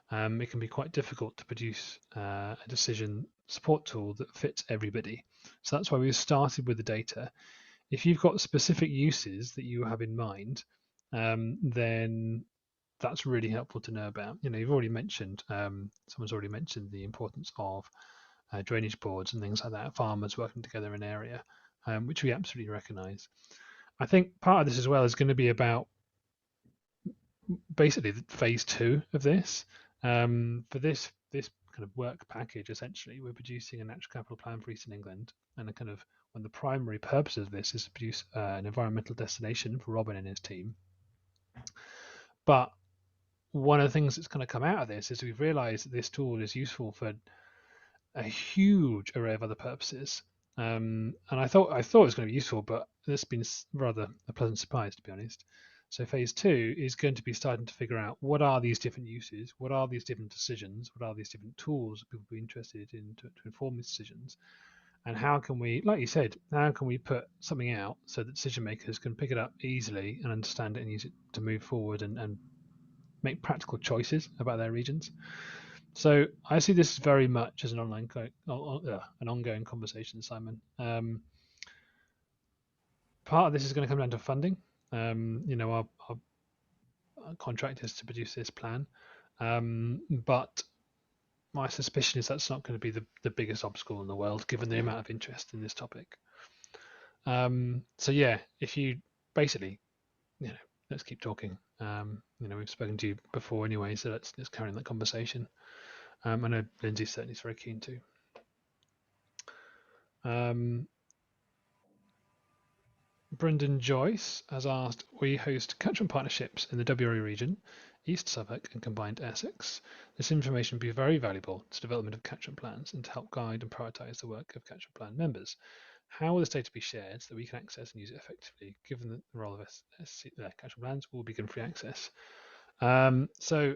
It can be quite difficult to produce a decision support tool that fits everybody. So that's why we started with the data. If you've got specific uses that you have in mind, then that's really helpful to know about. You've already mentioned, someone's already mentioned the importance of drainage boards and things like that, farmers working together in an area, which we absolutely recognise. I think part of this as well is going to be about basically phase 2 of this. For this kind of work package, essentially, we're producing a natural capital plan for Eastern England, and one of the primary purposes of this is to produce an environmental destination for Robin and his team. But one of the things that's going to come out of this is we've realised that this tool is useful for a huge array of other purposes. And I thought it was going to be useful, but it's been rather a pleasant surprise, to be honest. So phase 2 is going to be starting to figure out what are these different uses, what are these different decisions, what are these different tools that people will be interested in to inform these decisions, and how can we, like you said, how can we put something out so that decision makers can pick it up easily and understand it and use it to move forward and make practical choices about their regions. So I see this very much as an an ongoing conversation, Simon. Part of this is going to come down to funding. Our contract is to produce this plan, but my suspicion is that's not going to be the biggest obstacle in the world, given the amount of interest in this topic. So yeah, if you basically, let's keep talking. We've spoken to you before anyway, so let's carry on that conversation. I know Lindsay certainly is very keen to. Brendan Joyce has asked, we host catchment partnerships in the WRE region, East Suffolk and combined Essex. This information would be very valuable to development of catchment plans and to help guide and prioritise the work of catchment plan members. How will this data be shared so that we can access and use it effectively, given that the role of catchment plans will be given free access? So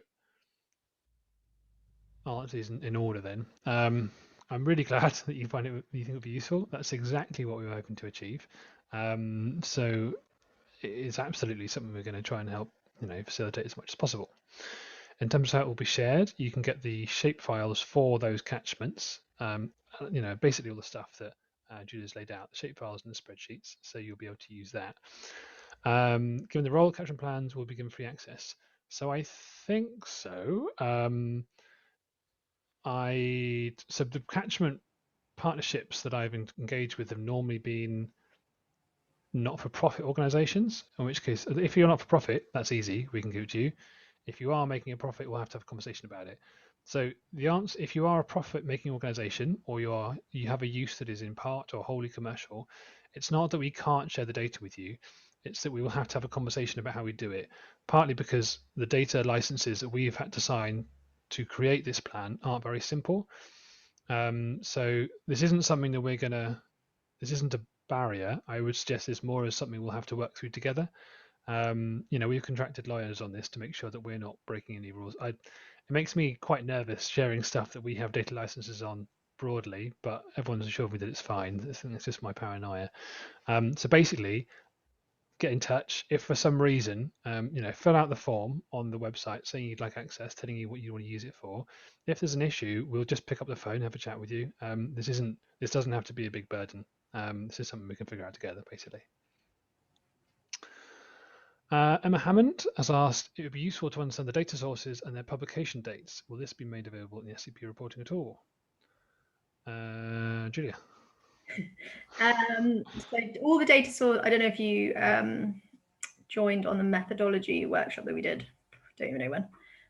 I'll answer these in order then. I'm really glad that you think it would be useful. That's exactly what we were hoping to achieve. So it's absolutely something we're going to try and help facilitate as much as possible. In terms of how it will be shared, you can get the shape files for those catchments. Basically all the stuff that Julia's laid out, the shape files and the spreadsheets. So you'll be able to use that. Given the role, catchment plans will be given free access. So I think so. So the catchment partnerships that I've engaged with have normally been not-for-profit organisations, in which case, if you're not-for-profit, that's easy, we can give it to you. If you are making a profit, we'll have to have a conversation about it. So the answer, if you are a profit-making organisation or you have a use that is in part or wholly commercial, it's not that we can't share the data with you, it's that we will have to have a conversation about how we do it, partly because the data licenses that we've had to sign to create this plan aren't very simple. So this isn't something that this isn't a barrier. I would suggest this more as something we'll have to work through together. We've contracted lawyers on this to make sure that we're not breaking any rules. It makes me quite nervous sharing stuff that we have data licenses on broadly, but everyone's assured me that it's fine. I think it's just my paranoia. So basically, get in touch. If for some reason, fill out the form on the website saying you'd like access, telling you what you want to use it for. If there's an issue, we'll just pick up the phone, have a chat with you. This doesn't have to be a big burden. This is something we can figure out together, basically. Emma Hammond has asked, it would be useful to understand the data sources and their publication dates. Will this be made available in the SCP reporting at all? Julia. So all the data source, I don't know if you joined on the methodology workshop that we did, don't even know when,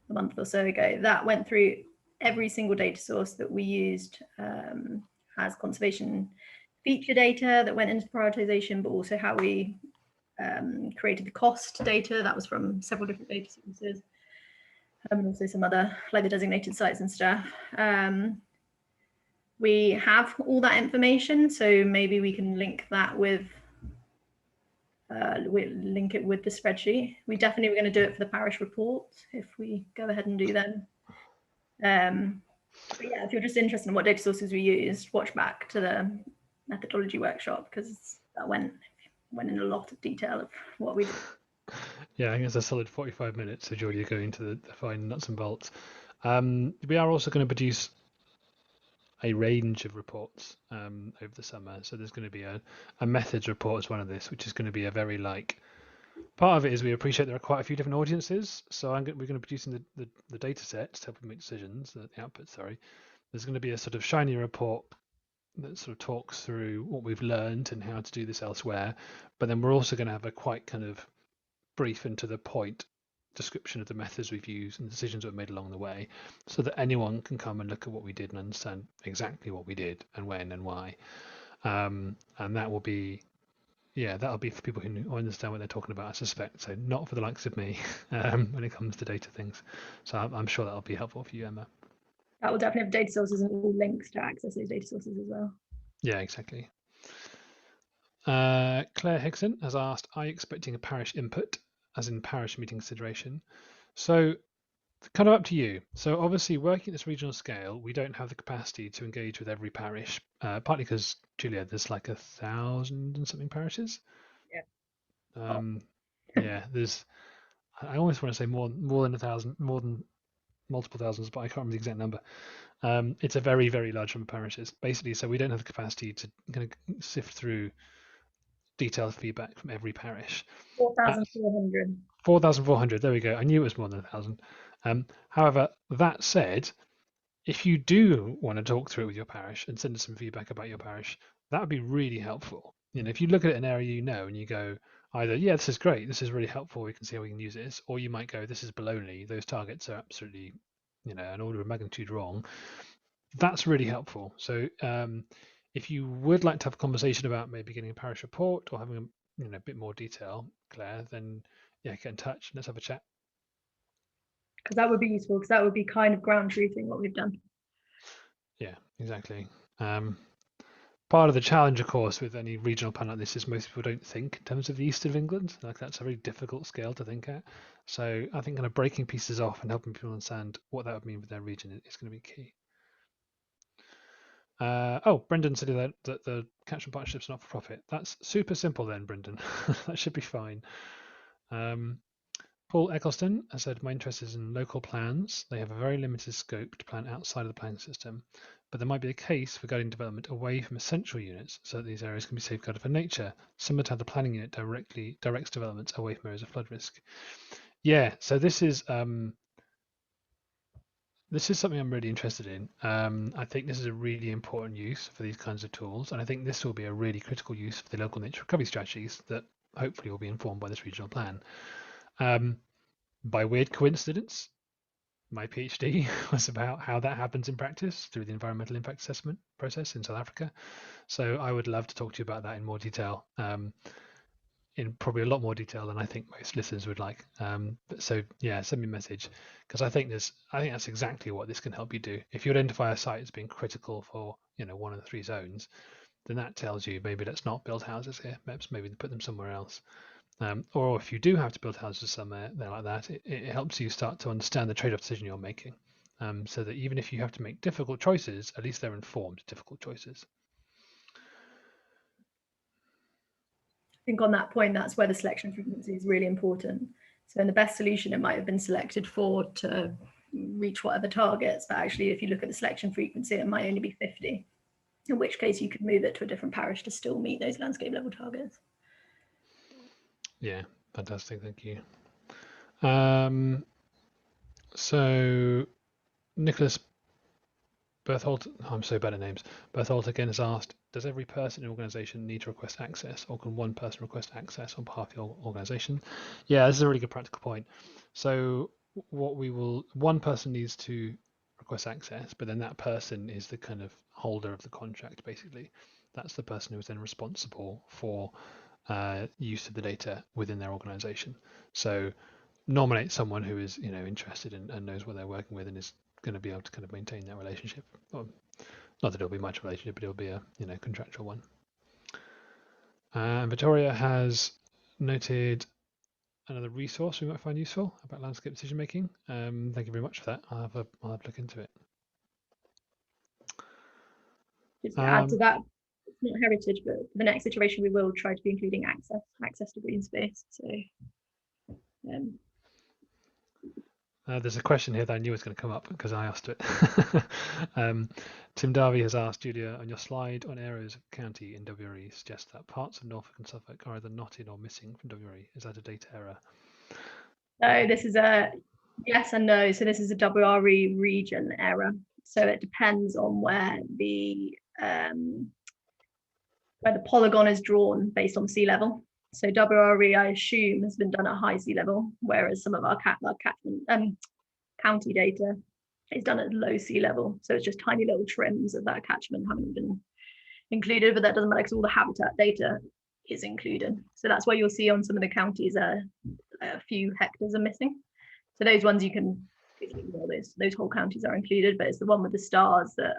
a month or so ago. That went through every single data source that we used as conservation feature data that went into prioritization, but also how we created the cost data. That was from several different data sources, and also some other, like the designated sites and stuff. We have all that information, so maybe we can link that with link it with the spreadsheet. We definitely were going to do it for the parish report if we go ahead and do them. But yeah, if you're just interested in what data sources we used, watch back to the methodology workshop, because that went in a lot of detail of what we did. Yeah, I think it's a solid 45 minutes, so Julia going to the fine nuts and bolts. We are also going to produce a range of reports over the summer. So there's going to be a methods report as one of this, which is going to be a very part of it is we appreciate there are quite a few different audiences. So we're going to be producing the data sets to help them make decisions, the output, sorry. There's going to be a sort of shiny report that sort of talks through what we've learned and how to do this elsewhere. But then we're also going to have a quite kind of brief and to the point description of the methods we've used and the decisions that were made along the way, so that anyone can come and look at what we did and understand exactly what we did and when and why. And that will be, that'll be for people who understand what they're talking about, I suspect. So not for the likes of me when it comes to data things. So I'm sure that'll be helpful for you, Emma. That will definitely have data sources and all links to access those data sources as well. Yeah, exactly. Claire Hickson has asked, are you expecting a parish input, as in parish meeting consideration? So kind of up to you. So obviously working at this regional scale, we don't have the capacity to engage with every parish, partly because, Julia, there's like 1,000 and something parishes. Yeah. Yeah, I almost want to say more than 1,000, more than multiple thousands, but I can't remember the exact number. It's a very, very large number of parishes, basically. So we don't have the capacity to kind of sift through detailed feedback from every parish. 4,400. 4,400. There we go. I knew it was more than 1,000. However, that said, if you do want to talk through it with your parish and send us some feedback about your parish, that would be really helpful. If you look at an area and you go either, yeah, this is great, this is really helpful, we can see how we can use this, or you might go, this is baloney, those targets are absolutely, an order of magnitude wrong. That's really helpful. So if you would like to have a conversation about maybe getting a parish report or having a bit more detail, Claire, then yeah, get in touch. Let's have a chat. Because that would be useful, because that would be kind of ground truthing what we've done. Yeah, exactly. Part of the challenge, of course, with any regional plan like this is most people don't think in terms of the east of England. Like, that's a very difficult scale to think at. So I think kind of breaking pieces off and helping people understand what that would mean for their region is going to be key. Brendan said that the catchment partnership's not for profit. That's super simple then, Brendan. That should be fine. Paul Eccleston has said, my interest is in local plans. They have a very limited scope to plan outside of the planning system, but there might be a case for guiding development away from essential units so that these areas can be safeguarded for nature, similar to how the planning unit directs developments away from areas of flood risk. Yeah, so this is something I'm really interested in. I think this is a really important use for these kinds of tools, and I think this will be a really critical use for the local nature recovery strategies that hopefully will be informed by this regional plan. By weird coincidence, my PhD was about how that happens in practice through the environmental impact assessment process in South Africa. So I would love to talk to you about that in more detail, in probably a lot more detail than I think most listeners would like. So yeah, send me a message, because I think that's exactly what this can help you do. If you identify a site as being critical for one of the 3 zones, then that tells you maybe let's not build houses here. Maybe put them somewhere else. Or if you do have to build houses somewhere there like that, it helps you start to understand the trade-off decision you're making, so that even if you have to make difficult choices, at least they're informed difficult choices. I think on that point, that's where the selection frequency is really important. So in the best solution, it might have been selected for to reach whatever targets, but actually if you look at the selection frequency, it might only be 50, in which case you could move it to a different parish to still meet those landscape level targets. Yeah, fantastic, thank you. So Nicholas Berthold, I'm so bad at names. Berthold again has asked, does every person in an organization need to request access, or can one person request access on behalf of your organization? Yeah, this is a really good practical point. So one person needs to request access, but then that person is the kind of holder of the contract, basically. That's the person who is then responsible for use of the data within their organization. So nominate someone who is interested and knows what they're working with and is going to be able to kind of maintain that relationship. Well, not that it'll be much relationship, but it'll be a contractual one. Victoria has noted another resource we might find useful about landscape decision making. Thank you very much for that. I'll have a look into it. Just to add to that, it's not heritage, but for the next iteration we will try to be including access to green space. So there's a question here that I knew was going to come up because I asked it. Tim Darby has asked, Julia, on your slide on areas of county in WRE suggests that parts of Norfolk and Suffolk are either not in or missing from WRE. Is that a data error? No, this is a yes and no. So this is a WRE region error. So it depends on where the polygon is drawn based on sea level. So WRE, I assume, has been done at high sea level, whereas some of our catchment county data is done at low sea level. So it's just tiny little trims of that catchment haven't been included, but that doesn't matter because all the habitat data is included. So that's why you'll see on some of the counties a few hectares are missing. So those ones you can ignore, those whole counties are included, but it's the one with the stars that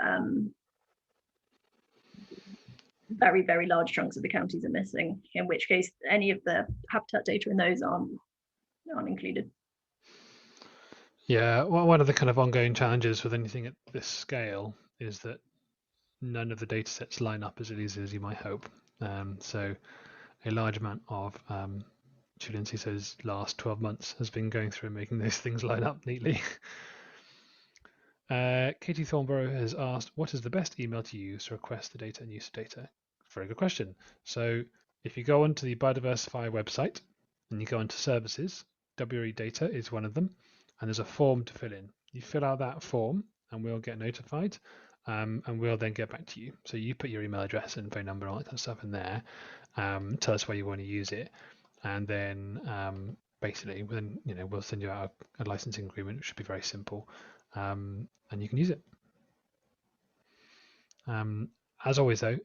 very, very large chunks of the counties are missing, in which case any of the habitat data in those aren't included. Yeah, well, one of the kind of ongoing challenges with anything at this scale is that none of the data sets line up as easily as you might hope. So a large amount of Julian Cicco's last 12 months has been going through and making those things line up neatly. Katie Thornborough has asked, what is the best email to use to request the data and use of data? Very good question. So if you go onto the Biodiversify website and you go into services, WRE data is one of them, and there's a form to fill in. You fill out that form and we'll get notified, and we'll then get back to you. So you put your email address and phone number and all that kind of stuff in there, tell us where you want to use it, and then basically then we'll send you out a licensing agreement, which should be very simple, and you can use it. As always though,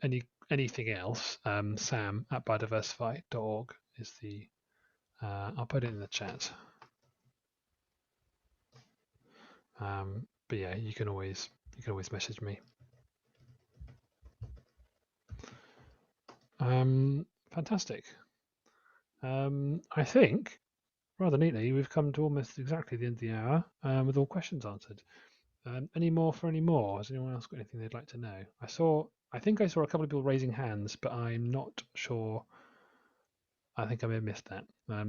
anything else, sam@biodiversify.org is the I'll put it in the chat. But yeah, you can always message me. Fantastic. I think rather neatly we've come to almost exactly the end of the hour with all questions answered. Any more for any more? Has anyone else got anything they'd like to know? I think I saw a couple of people raising hands, but I'm not sure. I think I may have missed that.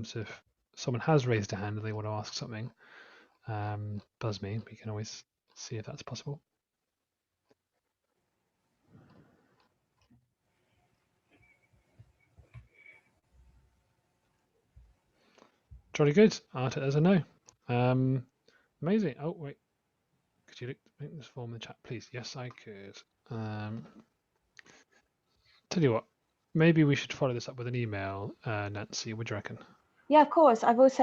So if someone has raised a hand and they want to ask something, buzz me. We can always see if that's possible. Jolly good. I'll take that as a no. Amazing. Oh wait, could you make this form in the chat, please? Yes, I could. Tell you what, maybe we should follow this up with an email, Nancy. What do you reckon? Yeah, of course. I've got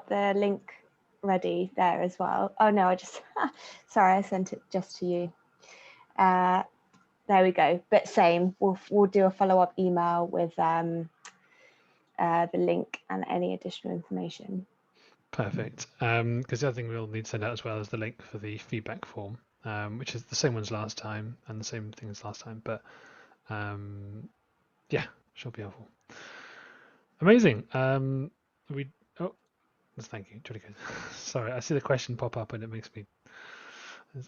the link ready there as well. Oh no, I just sorry, I sent it just to you. There we go. But same, we'll do a follow-up email with the link and any additional information. Perfect. Because the other thing we'll need to send out as well is the link for the feedback form, which is the same one as last time and the same thing as last time. But yeah, should be helpful. Amazing. Oh, thank you. Jolly good. Sorry, I see the question pop up and it makes me.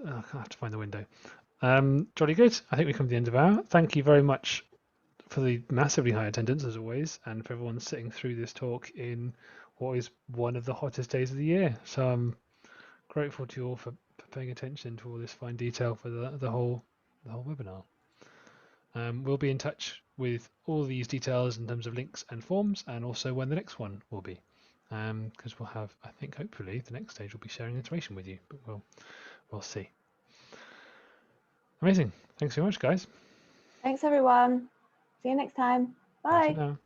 I have to find the window. Jolly good. I think we come to the end of our hour. Thank you very much for the massively high attendance as always, and for everyone sitting through this talk in what is one of the hottest days of the year. So I'm grateful to you all for paying attention to all this fine detail for the whole webinar. We'll be in touch with all these details in terms of links and forms, and also when the next one will be, because we'll have, I think, hopefully the next stage will be sharing information with you, but we'll see. Amazing. Thanks very much, guys. Thanks everyone. See you next time. Bye. Bye for now.